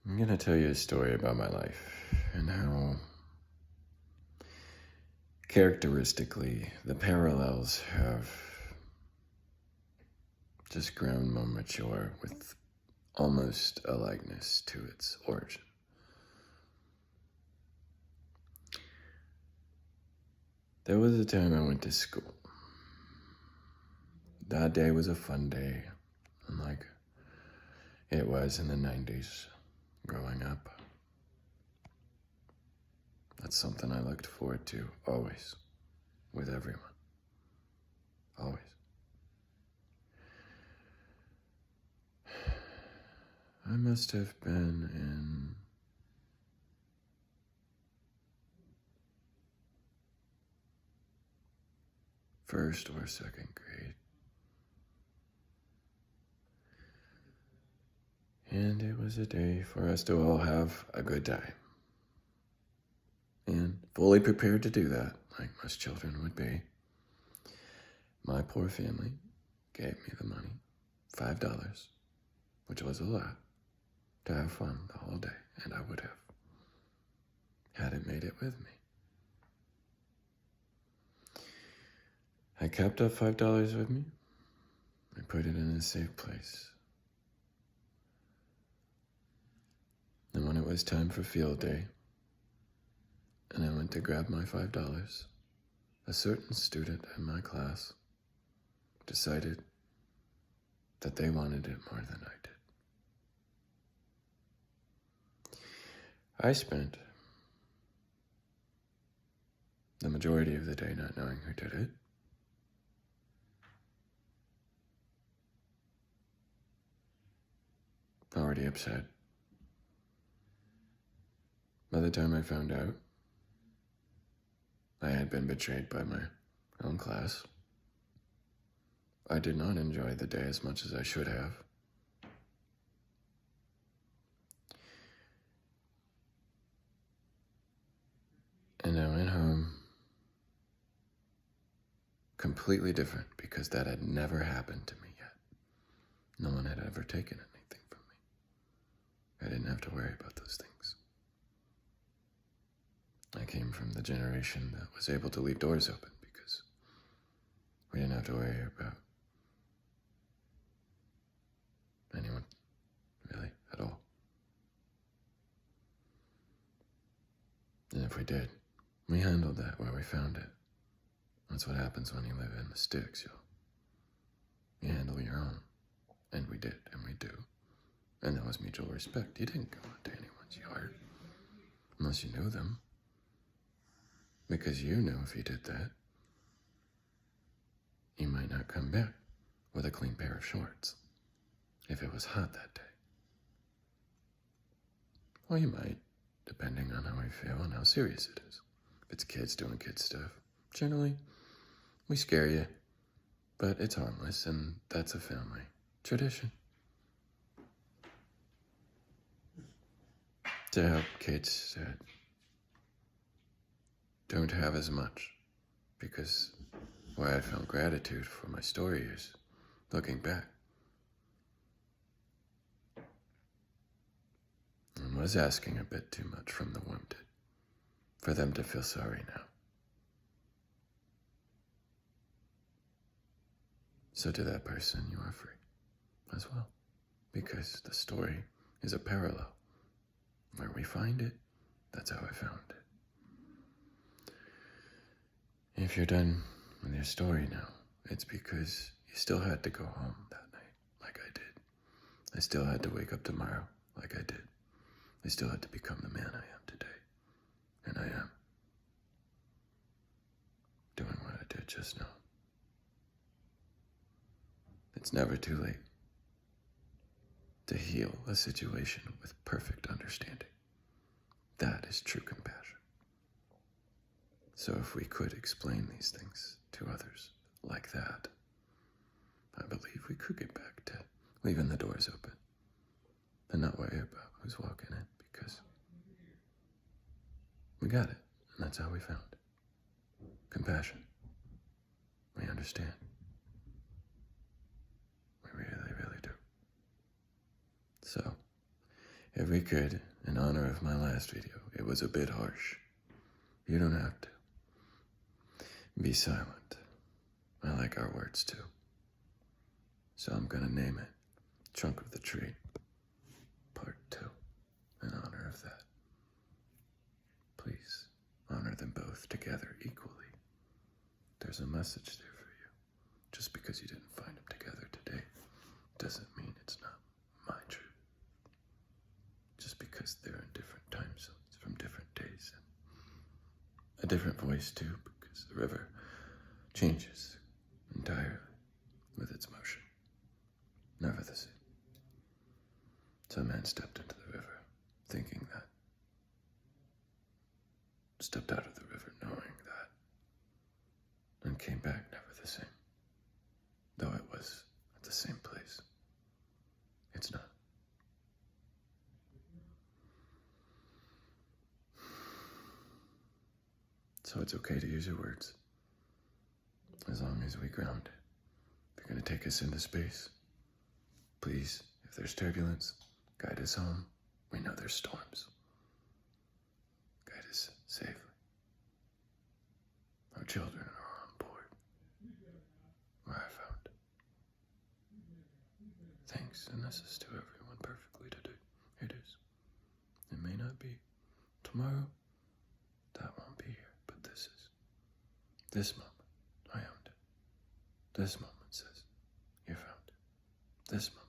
I'm going to tell you a story about my life and how characteristically the parallels have just grown more mature with almost a likeness to its origin. There was a time I went to school. That day was a fun day, like it was in the 90s growing up. That's something I looked forward to always, with everyone. Always. I must have been in first or second grade. And it was a day for us to all have a good time. And fully prepared to do that, like most children would be, my poor family gave me the money, $5, which was a lot, to have fun the whole day, and I would have, had it made it with me. I kept that $5 with me. I put it in a safe place. And when it was time for field day, and I went to grab my $5, a certain student in my class decided that they wanted it more than I did. I spent the majority of the day not knowing who did it. Already upset. By the time I found out, I had been betrayed by my own class. I did not enjoy the day as much as I should have. And I went home completely different because that had never happened to me yet. No one had ever taken anything from me. I didn't have to worry about those things. I came from the generation that was able to leave doors open because we didn't have to worry about anyone, really, at all. And if we did, we handled that where we found it. That's what happens when you live in the sticks, you handle your own. And we did, and we do. And that was mutual respect. You didn't go into anyone's yard unless you knew them. Because you knew if you did that, you might not come back with a clean pair of shorts if it was hot that day. Or you might, depending on how we feel and how serious it is. If it's kids doing kid stuff, generally, we scare you, but it's harmless, and that's a family tradition. To help kids that don't have as much, because why I found gratitude for my story is, looking back, I was asking a bit too much from the wounded, for them to feel sorry now. So to that person, you are free as well, because the story is a parallel. Where we find it, that's how I found it. If you're done with your story now, it's because you still had to go home that night, like I did. I still had to wake up tomorrow, like I did. I still had to become the man I am today. And I am. Doing what I did just now. It's never too late to heal a situation with perfect understanding. That is true compassion. So if we could explain these things to others like that, I believe we could get back to leaving the doors open and not worry about who's walking in, because we got it, and that's how we found it. Compassion. We understand. We really, really do. So, If we could, in honor of my last video, it was a bit harsh. You don't have to. Be silent. I like our words too. So I'm gonna name it Trunk of the Tree, Part 2, in honor of that. Please honor them both together equally. There's a message there for you. Just because you didn't find them together today doesn't mean it's not my truth. Just because they're in different time zones from different days and a different voice too, because the river changes entirely with its motion. Never the same. Some man stepped into the river thinking that. Stepped out of the river knowing that. And came back never the same. Though it was at the same place. It's not. So it's okay to use your words. As long as we ground it. They're going to take us into space. Please, if there's turbulence, guide us home. We know there's storms. Guide us safely. Our children are on board. Where I found it. Thanks, and this is to everyone perfectly today. It is. It may not be tomorrow. That won't be here, but this is. This moment, I owned it. This moment says, you found it. This moment.